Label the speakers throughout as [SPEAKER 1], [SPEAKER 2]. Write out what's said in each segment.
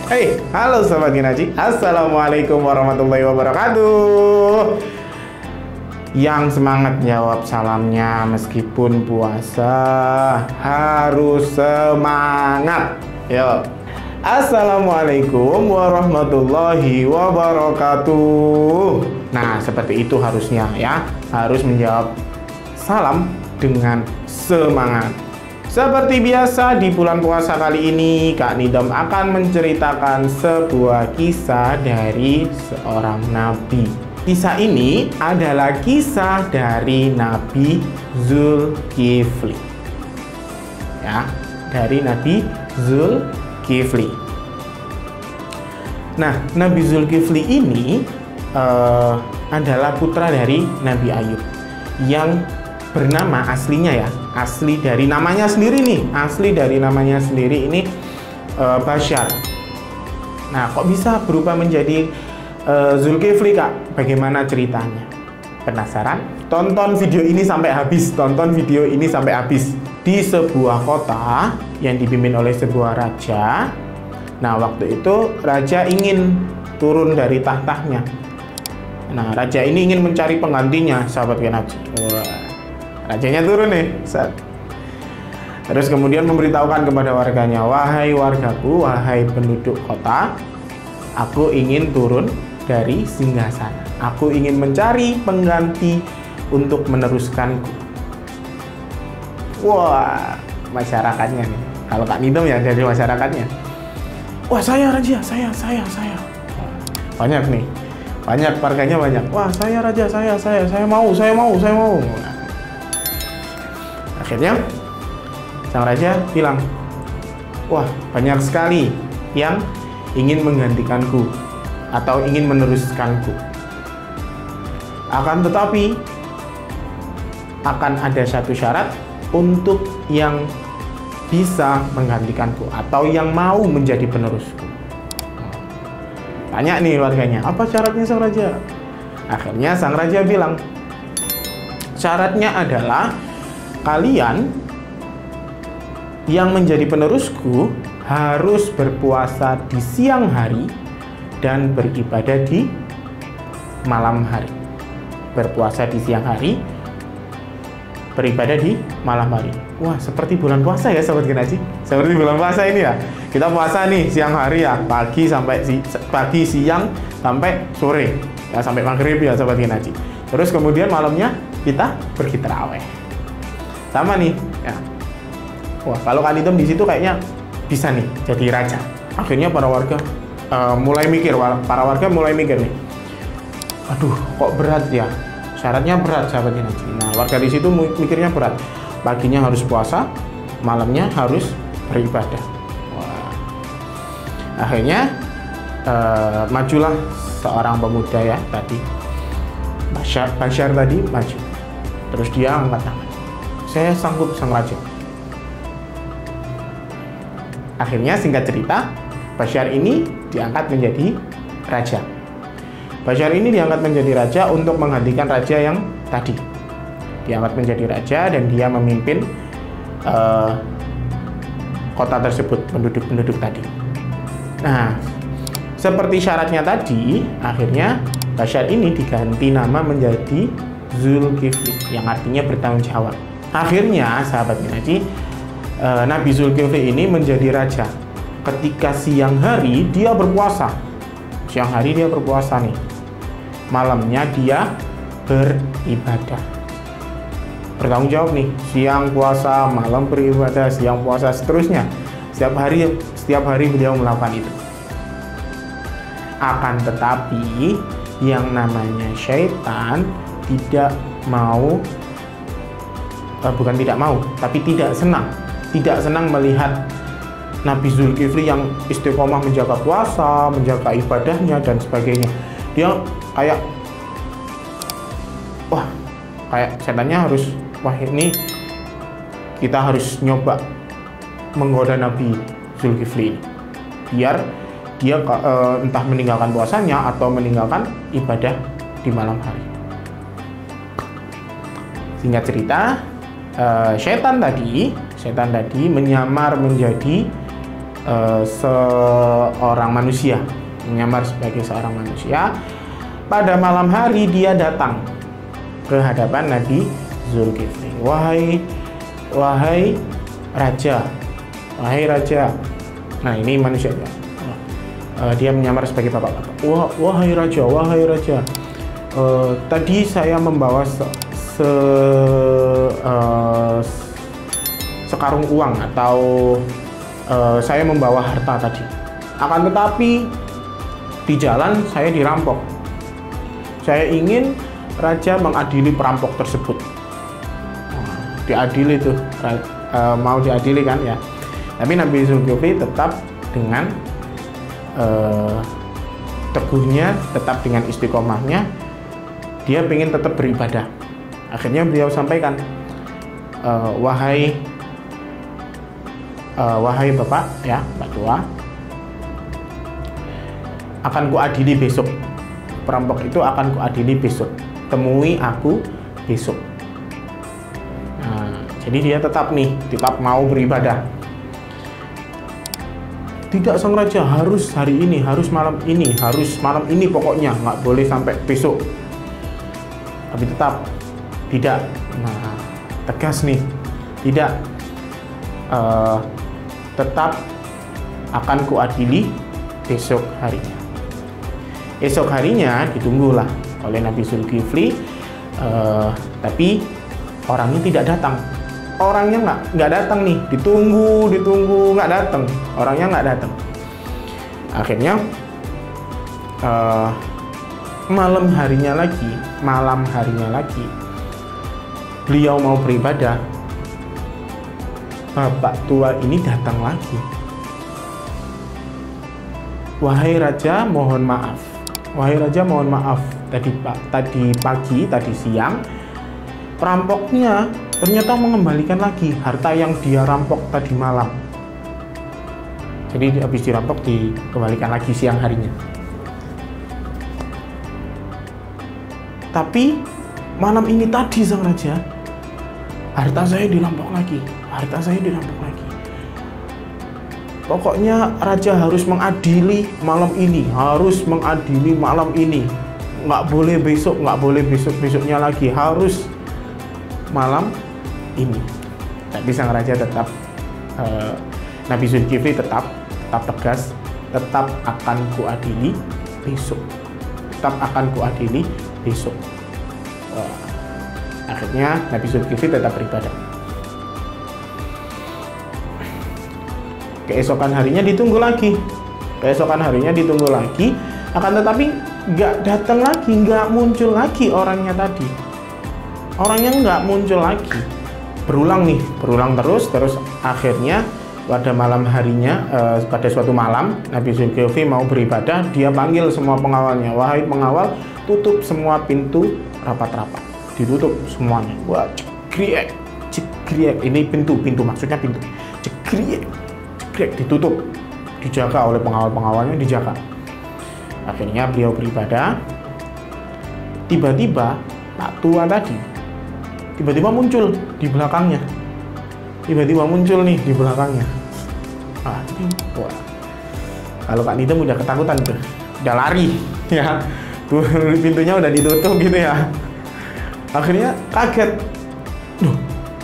[SPEAKER 1] Hey, halo Sobat Ginaji. Assalamualaikum warahmatullahi wabarakatuh. Yang semangat jawab salamnya meskipun puasa harus semangat. Yo. Assalamualaikum warahmatullahi wabarakatuh. Nah, seperti itu harusnya ya. Harus menjawab salam dengan semangat. Seperti biasa di bulan puasa kali ini, Kak Nidom akan menceritakan sebuah kisah dari seorang nabi. Kisah ini adalah kisah dari Nabi Zulkifli. Ya, dari Nabi Zulkifli. Nah, Nabi Zulkifli ini adalah putra dari Nabi Ayub yang bernama aslinya ya, asli dari namanya sendiri nih, asli dari namanya sendiri ini Basyar. Nah, kok bisa berubah menjadi Zulkifli, Kak? Bagaimana ceritanya? Penasaran? Tonton video ini sampai habis, tonton video ini sampai habis. Di sebuah kota yang dipimpin oleh sebuah raja. Nah, waktu itu raja ingin turun dari tahtanya. Nah, raja ini ingin mencari penggantinya, sahabat Genaji. Rajanya turun nih. Terus kemudian memberitahukan kepada warganya, wahai wargaku, wahai penduduk kota, aku ingin turun dari singgasana. Aku ingin mencari pengganti untuk meneruskanku. Wah, masyarakatnya nih. Kalau Kak Nidom ya dari masyarakatnya. Wah, saya raja, saya. Banyak nih. Banyak, warganya banyak. Wah, saya raja, saya mau. Akhirnya sang raja bilang, wah, banyak sekali yang ingin menggantikanku atau ingin meneruskanku. Akan tetapi akan ada satu syarat untuk yang bisa menggantikanku atau yang mau menjadi penerusku. Tanya nih warganya, apa syaratnya sang raja? Akhirnya sang raja bilang, syaratnya adalah kalian yang menjadi penerusku harus berpuasa di siang hari dan beribadah di malam hari. Berpuasa di siang hari, beribadah di malam hari. Wah, seperti bulan puasa ya, Sobat Genaji. Seperti bulan puasa ini ya. Kita puasa nih siang hari ya, pagi, siang sampai sore. Ya, sampai maghrib ya, Sobat Genaji. Terus kemudian malamnya kita pergi tarawih. Sama nih ya. Wah, kalau Kak Nidom di situ kayaknya bisa nih jadi raja. Akhirnya para warga mulai mikir nih. Aduh, kok berat ya? Syaratnya berat, sahabat Genaji. Nah, warga di situ mikirnya berat. Paginya harus puasa, malamnya harus beribadah. Wah. Akhirnya majulah seorang pemuda ya tadi. Basyar tadi maju. Terus dia angkat tangan. Saya sanggup sang raja. Akhirnya singkat cerita, Basyar ini diangkat menjadi raja. Basyar ini diangkat menjadi raja untuk menggantikan raja yang tadi. Diangkat menjadi raja dan dia memimpin kota tersebut, penduduk-penduduk tadi. Nah, seperti syaratnya tadi, akhirnya Basyar ini diganti nama menjadi Zulkifli, yang artinya bertanggung jawab. Akhirnya, sahabat Genaji, Nabi Zulkifli ini menjadi raja. Ketika siang hari dia berpuasa. Siang hari dia berpuasa nih. Malamnya dia beribadah. Bertanggung jawab nih. Siang puasa, malam beribadah, siang puasa, seterusnya. Setiap hari beliau melakukan itu. Akan tetapi yang namanya syaitan tidak senang melihat Nabi Zulkifli yang istiqomah menjaga puasa, menjaga ibadahnya dan sebagainya. Dia kayak setannya harus, ini kita harus nyoba menggoda Nabi Zulkifli ini biar dia entah meninggalkan puasanya atau meninggalkan ibadah di malam hari. Singkat cerita, setan tadi menyamar menjadi seorang manusia, menyamar sebagai seorang manusia. Pada malam hari dia datang ke hadapan Nabi Zulkifli. Wahai raja, wahai raja. Nah, ini manusianya. Dia menyamar sebagai bapak-bapak. Wahai raja, wahai raja. Tadi saya membawa sekarung uang, atau saya membawa harta tadi. Akan tetapi di jalan saya dirampok. Saya ingin raja mengadili perampok tersebut. Diadili tuh, mau diadili kan ya. Tapi Nabi Zulkifli tetap dengan teguhnya, tetap dengan istiqomahnya, dia ingin tetap beribadah. Akhirnya beliau sampaikan, wahai bapak ya, Pak Tua, akan kuadili besok. Perampok itu akan kuadili besok. Temui aku besok. Nah, jadi dia tetap mau beribadah. Tidak, sang raja, harus hari ini, harus malam ini pokoknya, nggak boleh sampai besok. Tapi tetap tidak. Nah, tegas nih, tidak. Tetap akan kuadili besok harinya. Esok harinya ditunggulah oleh Nabi Zulkifli, tapi orangnya tidak datang. Orangnya nggak datang nih, ditunggu nggak datang. Orangnya nggak datang. Akhirnya malam harinya lagi beliau mau beribadah, bapak tua ini datang lagi. Wahai raja, mohon maaf. Tadi pagi, tadi siang, perampoknya ternyata mengembalikan lagi harta yang dia rampok tadi malam. Jadi habis dirampok, dikembalikan lagi siang harinya. Tapi malam ini tadi, sang raja, harta saya dirampok lagi. Pokoknya raja harus mengadili malam ini, nggak boleh besoknya lagi, harus malam ini. Tapi sang raja tetap, Nabi Zulkifli tetap tegas, tetap akan kuadili besok. Akhirnya Nabi Zulkifli tetap beribadah. Keesokan harinya ditunggu lagi, akan tetapi nggak datang lagi, nggak muncul lagi orangnya tadi. Berulang terus. Akhirnya pada malam harinya, pada suatu malam, Nabi Zulkifli mau beribadah. Dia panggil semua pengawalnya, wahai pengawal, tutup semua pintu rapat-rapat, ditutup semuanya. Wah, cekrek. Ini pintu maksudnya pintu. Cekrek, ditutup, dijaga oleh pengawal-pengawalnya, dijaga. Akhirnya beliau beribadah. Tiba-tiba Pak Tua tadi muncul di belakangnya. Wah. Kalau Kak Nidem udah ketakutan tuh, udah lari ya. Pintunya udah ditutup gitu ya. Akhirnya kaget. Duh,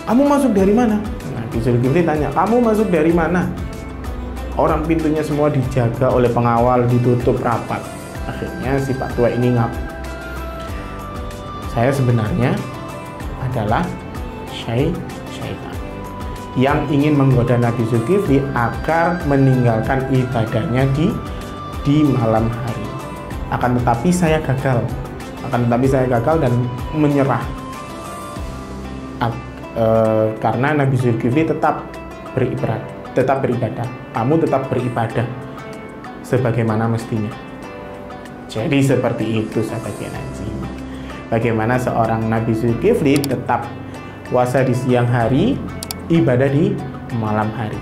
[SPEAKER 1] kamu masuk dari mana? Nabi Zulkifli tanya, kamu masuk dari mana? Orang pintunya semua dijaga oleh pengawal, ditutup rapat. Akhirnya si Pak Tua ini ngaku, saya sebenarnya adalah syaitan yang ingin menggoda Nabi Zulkifli agar meninggalkan ibadahnya di malam hari. Akan tetapi saya gagal dan menyerah. Karena Nabi Zulkifli tetap beribadah, kamu tetap beribadah sebagaimana mestinya. Jadi seperti itu, sahabat Genaji. Bagaimana seorang Nabi Zulkifli tetap puasa di siang hari, ibadah di malam hari.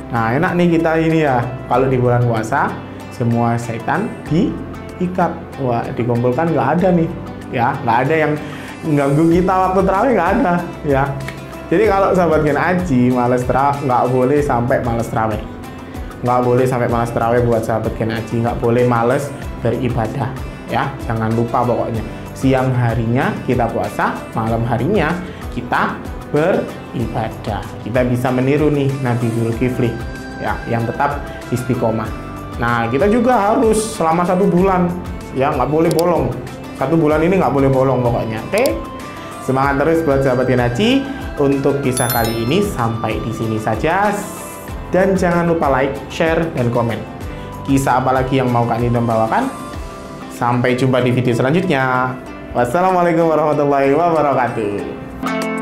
[SPEAKER 1] Nah, enak nih kita ini ya, kalau di bulan puasa semua setan diikat. Wah, dikumpulkan, nggak ada nih ya, nggak ada yang mengganggu kita waktu tarawih, nggak ada ya. Jadi kalau sahabat Gen Aji males terawih, nggak boleh sampai males terawih. Nggak boleh sampai males terawih buat sahabat Gen Aji, nggak boleh males beribadah. Ya, jangan lupa pokoknya. Siang harinya kita puasa, malam harinya kita beribadah. Kita bisa meniru nih Nabi Zulkifli, ya, yang tetap istiqomah. Nah, kita juga harus selama 1 bulan, ya, nggak boleh bolong. 1 bulan ini nggak boleh bolong pokoknya. Oke? Semangat terus buat sahabat Gen Aji. Untuk kisah kali ini sampai di sini saja. Dan jangan lupa like, share, dan komen. Kisah apa lagi yang mau Kak Nidam bawakan? Sampai jumpa di video selanjutnya. Wassalamualaikum warahmatullahi wabarakatuh.